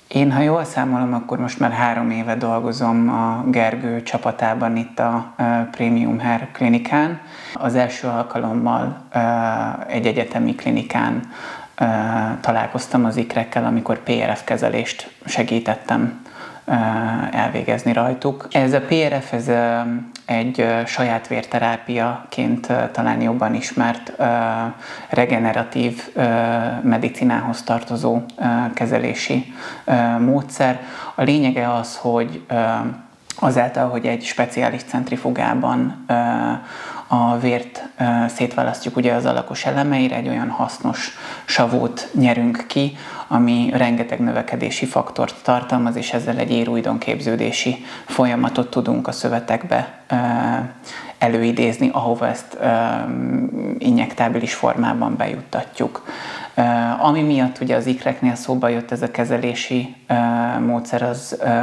Én, ha jól számolom, akkor most már 3 éve dolgozom a Gergő csapatában itt a Premium Hair klinikán. Az első alkalommal egy egyetemi klinikán találkoztam az ikrekkel, amikor PRF kezelést segítettem elvégezni rajtuk. Ez a PRF egy saját vérterápiaként talán jobban ismert regeneratív medicinához tartozó kezelési módszer. A lényege az, hogy azáltal, hogy egy speciális centrifugában a vért szétválasztjuk ugye az alakos elemeire, egy olyan hasznos savót nyerünk ki, ami rengeteg növekedési faktort tartalmaz, és ezzel egy érújdonképződési folyamatot tudunk a szövetekbe előidézni, ahova ezt injektábilis formában bejuttatjuk. Ami miatt ugye az ikreknél szóba jött ez a kezelési módszer,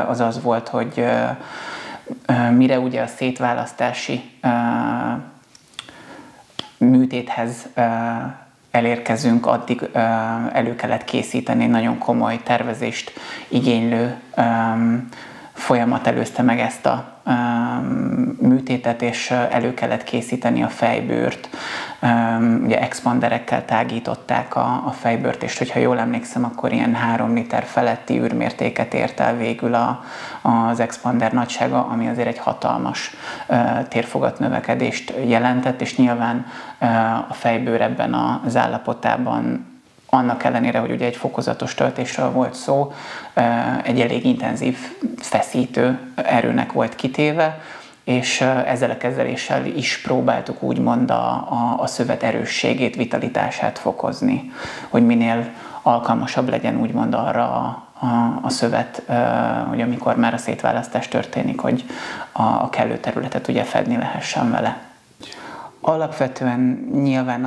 az volt, hogy mire ugye a szétválasztási műtéthez elérkezünk, addig elő kellett készíteni, nagyon komoly tervezést igénylő folyamat előzte meg ezt a műtétet, és elő kellett készíteni a fejbőrt. Ugye expanderekkel tágították a fejbőrt, és hogyha jól emlékszem, akkor ilyen 3 liter feletti űrmértéket ért el végül az expander nagysága, ami azért egy hatalmas térfogat növekedést jelentett, és nyilván a fejbőr ebben az állapotában, annak ellenére, hogy ugye egy fokozatos töltésről volt szó, egy elég intenzív feszítő erőnek volt kitéve, és ezzel a kezeléssel is próbáltuk úgymond a szövet erősségét, vitalitását fokozni, hogy minél alkalmasabb legyen úgymond arra a szövet, hogy amikor már a szétválasztás történik, hogy a kellő területet ugye fedni lehessen vele. Alapvetően nyilván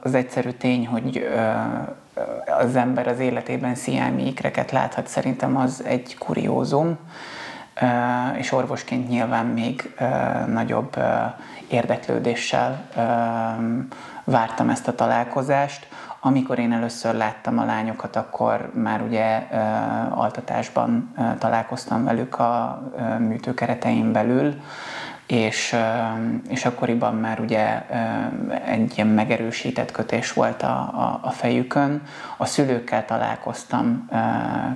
az egyszerű tény, hogy az ember az életében sziámi ikreket láthat, szerintem az egy kuriózum, és orvosként nyilván még nagyobb érdeklődéssel vártam ezt a találkozást. Amikor én először láttam a lányokat, akkor már ugye altatásban találkoztam velük a műtőkeretein belül, és akkoriban már ugye egy ilyen megerősített kötés volt a fejükön. A szülőkkel találkoztam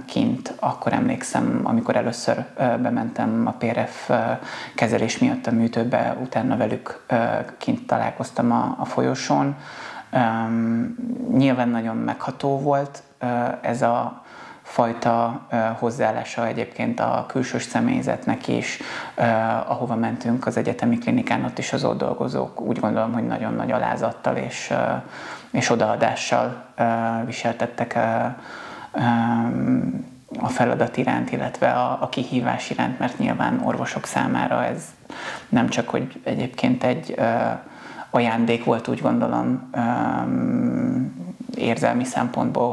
kint, akkor emlékszem, amikor először bementem a PRF kezelés miatt a műtőbe, utána velük kint találkoztam a folyosón. Nyilván nagyon megható volt ez a fajta hozzáállása egyébként a külsős személyzetnek is, ahova mentünk az egyetemi klinikán, ott is az ott dolgozók úgy gondolom, hogy nagyon nagy alázattal és odaadással viseltettek a feladat iránt, illetve a kihívás iránt, mert nyilván orvosok számára ez nem csak, hogy egyébként egy ajándék volt, úgy gondolom, érzelmi szempontból,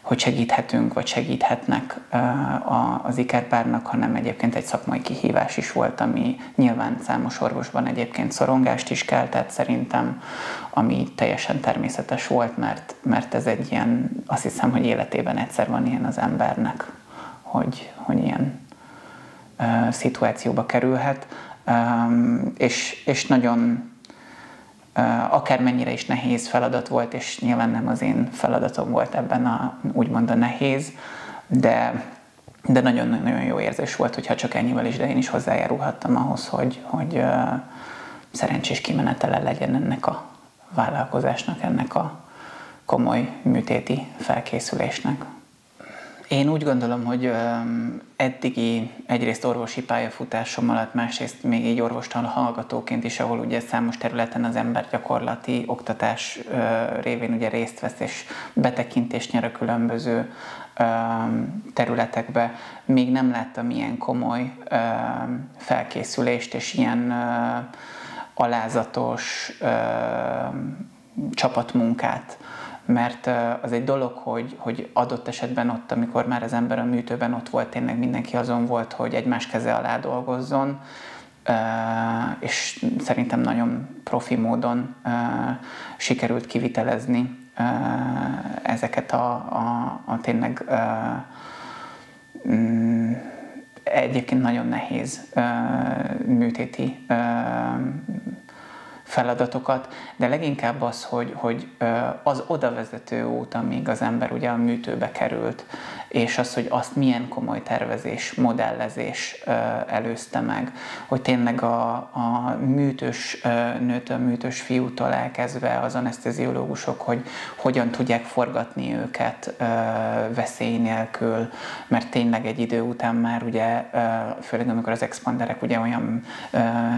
hogy segíthetünk, vagy segíthetnek az ikerpárnak, hanem egyébként egy szakmai kihívás is volt, ami nyilván számos orvosban egyébként szorongást is keltett szerintem, ami teljesen természetes volt, mert ez egy ilyen, azt hiszem, hogy életében egyszer van ilyen az embernek, hogy ilyen szituációba kerülhet, és nagyon akármennyire is nehéz feladat volt, és nyilván nem az én feladatom volt ebben úgymond a nehéz, de nagyon-nagyon jó érzés volt, hogyha csak ennyivel is, de én is hozzájárulhattam ahhoz, hogy szerencsés kimenetele legyen ennek a vállalkozásnak, ennek a komoly műtéti felkészülésnek. Én úgy gondolom, hogy eddigi egyrészt orvosi pályafutásom alatt, másrészt még így orvostan hallgatóként is, ahol ugye számos területen az ember gyakorlati oktatás révén ugye részt vesz és betekintést nyer a különböző területekbe. Még nem láttam ilyen komoly felkészülést és ilyen alázatos csapatmunkát. Mert az egy dolog, hogy adott esetben ott, amikor már az ember a műtőben ott volt, tényleg mindenki azon volt, hogy egymás keze alá dolgozzon, és szerintem nagyon profi módon sikerült kivitelezni ezeket a tényleg egyébként nagyon nehéz műtéti feladatokat, de leginkább az, hogy az odavezető út, amíg az ember ugye a műtőbe került, és az, hogy azt milyen komoly tervezés, modellezés előzte meg, hogy tényleg a műtős nőtől, műtős fiútól elkezdve az aneszteziológusok, hogy hogyan tudják forgatni őket veszély nélkül, mert tényleg egy idő után már ugye, főleg amikor az expanderek ugye olyan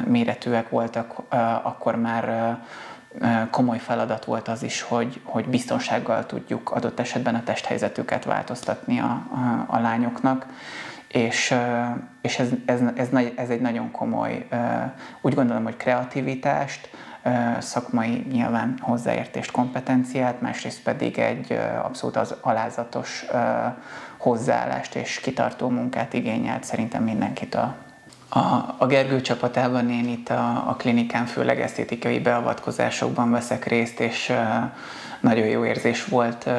méretűek voltak, akkor már komoly feladat volt az is, hogy biztonsággal tudjuk adott esetben a testhelyzetüket változtatni a lányoknak, és ez egy nagyon komoly, úgy gondolom, hogy kreativitást, szakmai nyilván hozzáértést, kompetenciát, másrészt pedig egy abszolút az alázatos hozzáállást és kitartó munkát igényelt szerintem mindenkitől. A Gergő csapatában én itt a klinikán főleg esztétikai beavatkozásokban veszek részt, és nagyon jó érzés volt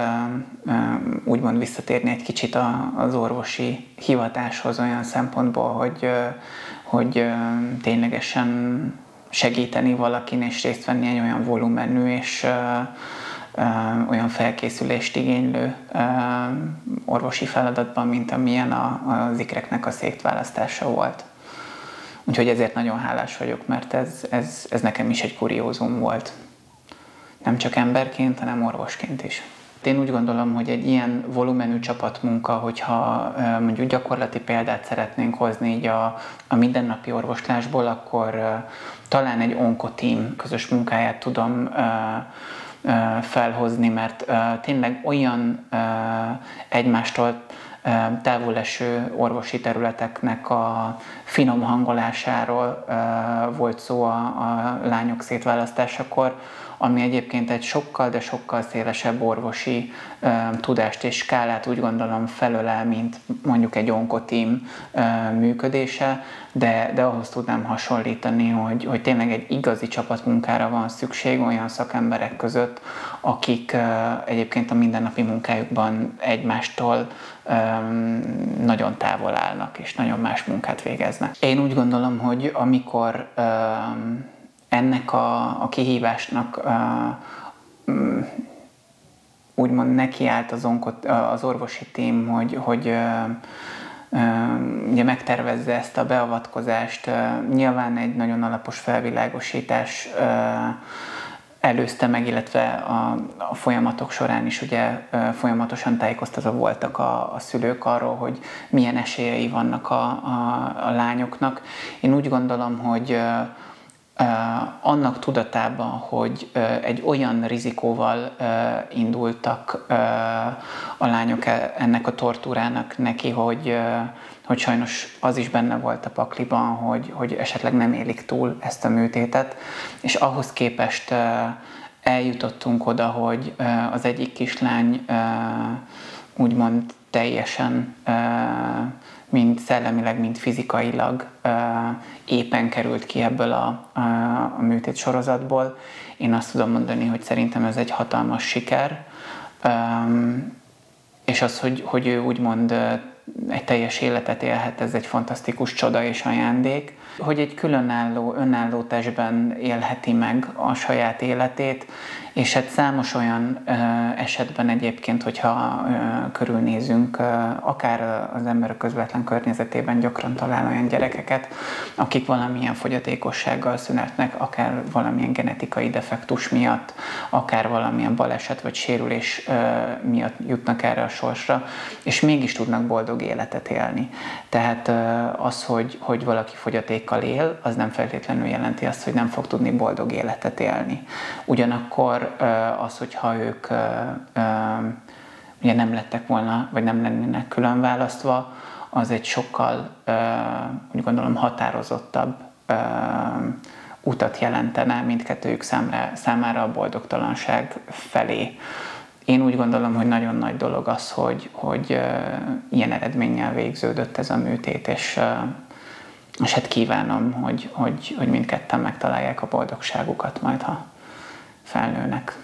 úgymond visszatérni egy kicsit az orvosi hivatáshoz olyan szempontból, hogy ténylegesen segíteni valakin és részt venni egy olyan volumenű és olyan felkészülést igénylő orvosi feladatban, mint amilyen az ikreknek a székválasztása volt. Úgyhogy ezért nagyon hálás vagyok, mert ez nekem is egy kuriózum volt. Nem csak emberként, hanem orvosként is. Én úgy gondolom, hogy egy ilyen volumenű csapatmunka, hogyha mondjuk gyakorlati példát szeretnénk hozni így a mindennapi orvoslásból, akkor talán egy onkoteam közös munkáját tudom felhozni, mert tényleg olyan egymástól távol eső orvosi területeknek a finom hangolásáról volt szó a lányok szétválasztásakor, ami egyébként egy sokkal, de sokkal szélesebb orvosi tudást és skálát úgy gondolom felölel, mint mondjuk egy onkoteam működése, de ahhoz tudnám hasonlítani, hogy tényleg egy igazi csapatmunkára van szükség olyan szakemberek között, akik egyébként a mindennapi munkájukban egymástól nagyon távol állnak és nagyon más munkát végeznek. Én úgy gondolom, hogy amikor ennek a kihívásnak úgymond nekiállt az orvosi tím, hogy ugye megtervezze ezt a beavatkozást. Nyilván egy nagyon alapos felvilágosítás előzte meg, illetve a folyamatok során is ugye folyamatosan tájékoztatva voltak a szülők arról, hogy milyen esélyei vannak a lányoknak. Én úgy gondolom, hogy annak tudatában, hogy egy olyan rizikóval indultak a lányok ennek a tortúrának neki, hogy sajnos az is benne volt a pakliban, hogy esetleg nem élik túl ezt a műtétet, és ahhoz képest eljutottunk oda, hogy az egyik kislány úgymond teljesen mind szellemileg, mind fizikailag éppen került ki ebből a műtét sorozatból. Én azt tudom mondani, hogy szerintem ez egy hatalmas siker, és az, hogy ő úgymond egy teljes életet élhet, ez egy fantasztikus csoda és ajándék. Hogy egy különálló, önálló testben élheti meg a saját életét, és hát számos olyan esetben egyébként, hogyha körülnézünk, akár az ember közvetlen környezetében gyakran talál olyan gyerekeket, akik valamilyen fogyatékossággal születnek, akár valamilyen genetikai defektus miatt, akár valamilyen baleset vagy sérülés miatt jutnak erre a sorsra, és mégis tudnak boldog életet élni. Tehát az, hogy valaki fogyatékkal él, az nem feltétlenül jelenti azt, hogy nem fog tudni boldog életet élni. Ugyanakkor az, hogyha ők ugye nem lettek volna, vagy nem lennének külön választva, az egy sokkal, úgy gondolom, határozottabb utat jelentene mindkettőjük számára a boldogtalanság felé. Én úgy gondolom, hogy nagyon nagy dolog az, hogy ilyen eredménnyel végződött ez a műtét, és hát kívánom, hogy mindketten megtalálják a boldogságukat majd, ha felnőnek.